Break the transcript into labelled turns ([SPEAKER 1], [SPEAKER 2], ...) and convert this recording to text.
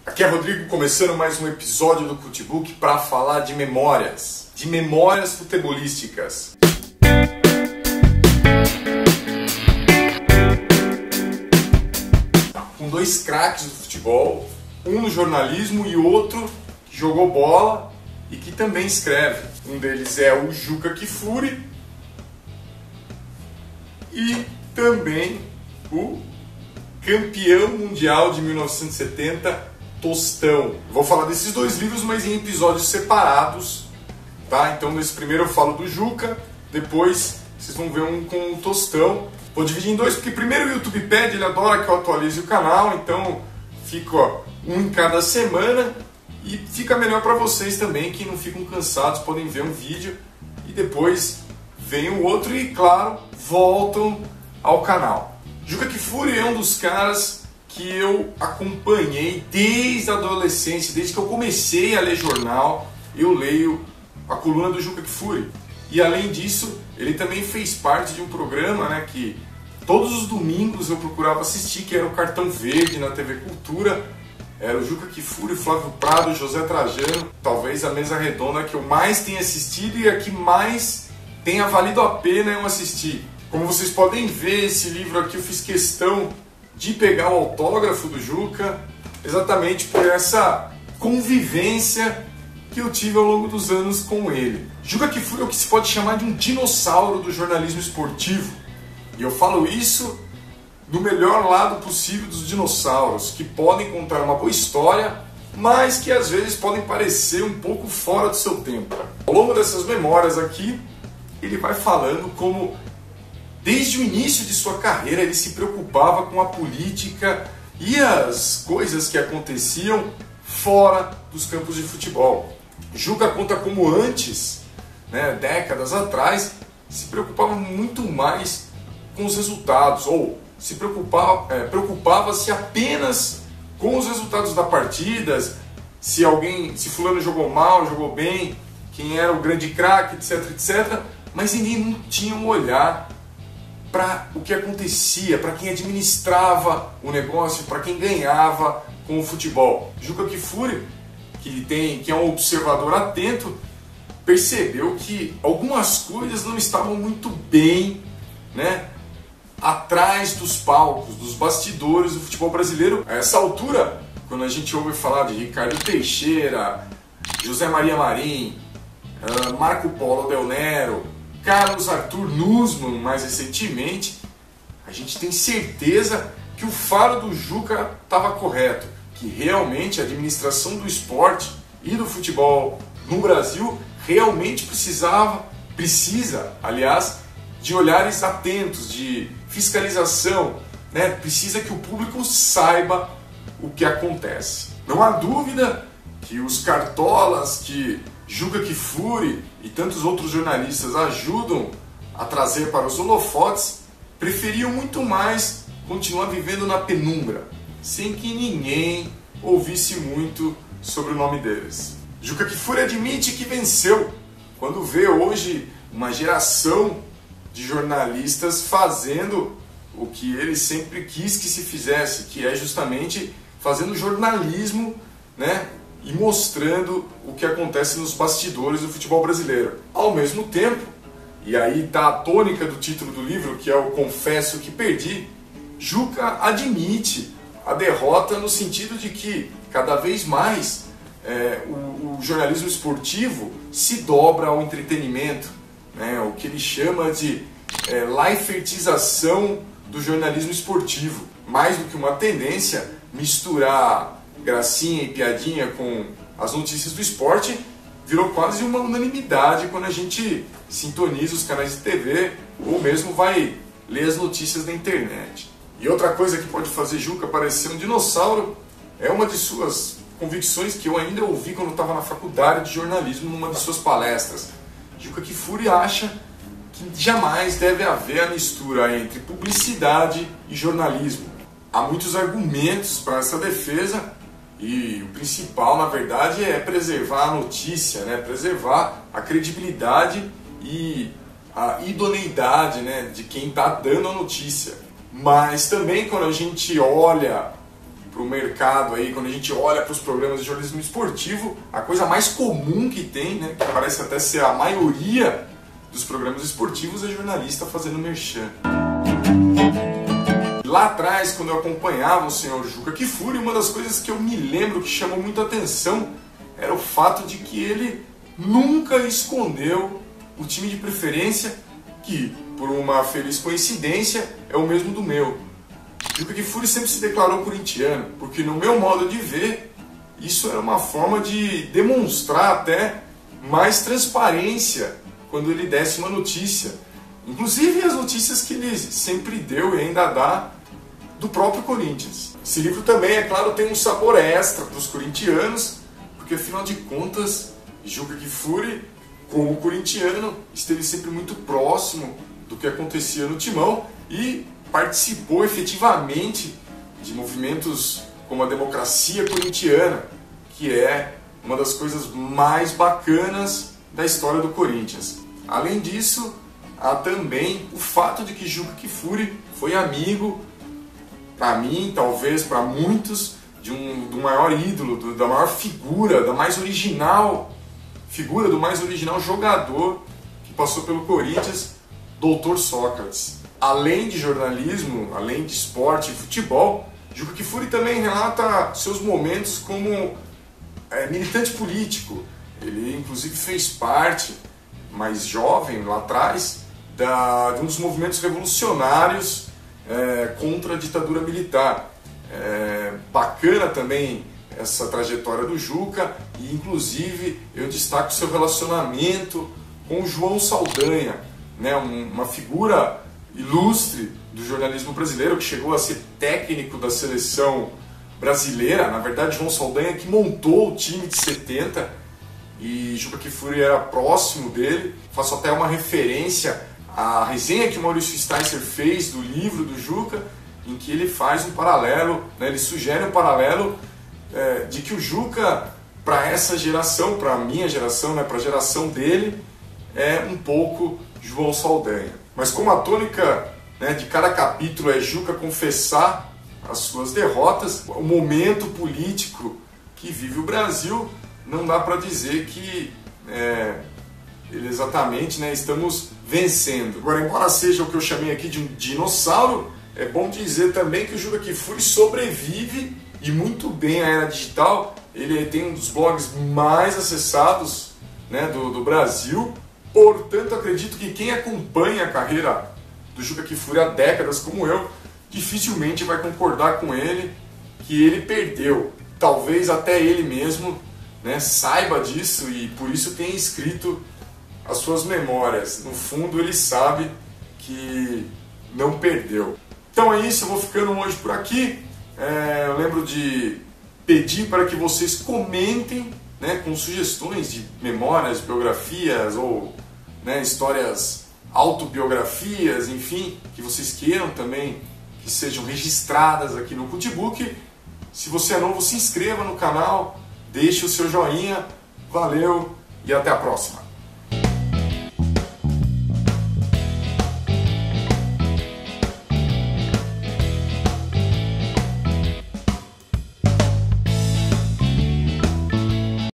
[SPEAKER 1] Aqui é Rodrigo, começando mais um episódio do Cutibook para falar de memórias futebolísticas. Com dois craques do futebol, um no jornalismo e outro que jogou bola e que também escreve. Um deles é o Juca Kfouri e também o campeão mundial de 1970, Tostão. Vou falar desses dois livros, mas em episódios separados, tá? Então nesse primeiro eu falo do Juca, depois vocês vão ver um com o Tostão. Vou dividir em dois, porque primeiro o YouTube pede, ele adora que eu atualize o canal, então fica um em cada semana e fica melhor para vocês também, que não ficam cansados, podem ver um vídeo e depois vem o outro e, claro, voltam ao canal. Juca Kfouri é um dos caras que eu acompanhei desde a adolescência, desde que eu comecei a ler jornal, eu leio a coluna do Juca Kfouri. E além disso, ele também fez parte de um programa, né, que todos os domingos eu procurava assistir, que era o Cartão Verde na TV Cultura. Era o Juca Kfouri, Flávio Prado, José Trajano, talvez a mesa redonda que eu mais tenha assistido e a que mais tenha valido a pena eu assistir. Como vocês podem ver, esse livro aqui eu fiz questão de pegar o autógrafo do Juca, exatamente por essa convivência que eu tive ao longo dos anos com ele. Juca Kfouri é o que se pode chamar de um dinossauro do jornalismo esportivo. E eu falo isso do melhor lado possível dos dinossauros, que podem contar uma boa história, mas que às vezes podem parecer um pouco fora do seu tempo. Ao longo dessas memórias aqui, ele vai falando como desde o início de sua carreira ele se preocupava com a política e as coisas que aconteciam fora dos campos de futebol. Juca conta como antes, décadas atrás, se preocupava muito mais com os resultados, ou se preocupava-se apenas com os resultados da partida, se fulano jogou mal, jogou bem, quem era o grande craque, etc, etc, mas ninguém não tinha um olhar para o que acontecia, para quem administrava o negócio, para quem ganhava com o futebol. Juca Kfouri, que é um observador atento, percebeu que algumas coisas não estavam muito bem, atrás dos palcos, dos bastidores do futebol brasileiro. A essa altura, quando a gente ouve falar de Ricardo Teixeira, José Maria Marim, Marco Polo Del Nero, Carlos Arthur Nussmann, mais recentemente, a gente tem certeza que o faro do Juca estava correto, que realmente a administração do esporte e do futebol no Brasil realmente precisa, aliás, de olhares atentos, de fiscalização, precisa que o público saiba o que acontece. Não há dúvida que os cartolas que Juca Kfouri e tantos outros jornalistas ajudam a trazer para os holofotes preferiam muito mais continuar vivendo na penumbra, sem que ninguém ouvisse muito sobre o nome deles. Juca Kfouri admite que venceu quando vê hoje uma geração de jornalistas fazendo o que ele sempre quis que se fizesse, que é justamente fazendo jornalismo, e mostrando o que acontece nos bastidores do futebol brasileiro. Ao mesmo tempo, e aí está a tônica do título do livro, que é o Confesso que Perdi, Juca admite a derrota no sentido de que cada vez mais o jornalismo esportivo se dobra ao entretenimento, o que ele chama de lifeitização do jornalismo esportivo. Mais do que uma tendência, misturar gracinha e piadinha com as notícias do esporte virou quase uma unanimidade quando a gente sintoniza os canais de TV ou mesmo vai ler as notícias da internet. E outra coisa que pode fazer Juca parecer um dinossauro é uma de suas convicções que eu ainda ouvi quando estava na faculdade de jornalismo numa de suas palestras. Juca Kfouri acha que jamais deve haver a mistura entre publicidade e jornalismo. Há muitos argumentos para essa defesa e o principal, na verdade, é preservar a notícia, preservar a credibilidade e a idoneidade de quem está dando a notícia. Mas também quando a gente olha o mercado aí, quando a gente olha para os programas de jornalismo esportivo, a coisa mais comum que tem, né, que parece até ser a maioria dos programas esportivos, é jornalista fazendo merchan. Lá atrás, quando eu acompanhava o senhor Juca Kfouri, uma das coisas que eu me lembro que chamou muita atenção era o fato de que ele nunca escondeu o time de preferência, que, por uma feliz coincidência, é o mesmo do meu. Juca Kfouri sempre se declarou corintiano, porque no meu modo de ver, isso era uma forma de demonstrar até mais transparência quando ele desse uma notícia. Inclusive as notícias que ele sempre deu e ainda dá do próprio Corinthians. Esse livro também, é claro, tem um sabor extra para os corintianos, porque afinal de contas, Juca Kfouri, como corintiano, esteve sempre muito próximo do que acontecia no Timão e participou efetivamente de movimentos como a democracia corintiana, que é uma das coisas mais bacanas da história do Corinthians. Além disso, há também o fato de que Juca Kfouri foi amigo, para mim, talvez para muitos, do maior ídolo, da maior figura, da mais original figura, do mais original jogador que passou pelo Corinthians, Dr. Sócrates. Além de jornalismo, além de esporte e futebol, Juca Kfouri também relata seus momentos como militante político. Ele inclusive fez parte, mais jovem, lá atrás, de um dos movimentos revolucionários contra a ditadura militar. Bacana também essa trajetória do Juca, e inclusive eu destaco seu relacionamento com o João Saldanha, né, uma figura ilustre do jornalismo brasileiro, que chegou a ser técnico da seleção brasileira. Na verdade, João Saldanha que montou o time de 70, e Juca Kfouri era próximo dele. Faço até uma referência à resenha que o Maurício Sticer fez do livro do Juca, em que ele faz um paralelo, né, ele sugere um paralelo de que o Juca, para essa geração, para a minha geração, né, para a geração dele, é um pouco João Saldanha. Mas como a tônica, né, de cada capítulo é Juca confessar as suas derrotas, o momento político que vive o Brasil, não dá para dizer que exatamente, né, estamos vencendo. Agora, embora seja o que eu chamei aqui de um dinossauro, é bom dizer também que o Juca Kfouri sobrevive e muito bem à era digital. Ele tem um dos blogs mais acessados, né, do Brasil. Portanto, acredito que quem acompanha a carreira do Juca Kfouri há décadas como eu, dificilmente vai concordar com ele que ele perdeu. Talvez até ele mesmo, né, saiba disso e por isso tenha escrito as suas memórias. No fundo, ele sabe que não perdeu. Então é isso, eu vou ficando hoje por aqui. Eu lembro de pedir para que vocês comentem, né, com sugestões de memórias, biografias ou, né, histórias, autobiografias, enfim, que vocês queiram também que sejam registradas aqui no Cutibook. Se você é novo, se inscreva no canal, deixe o seu joinha. Valeu e até a próxima!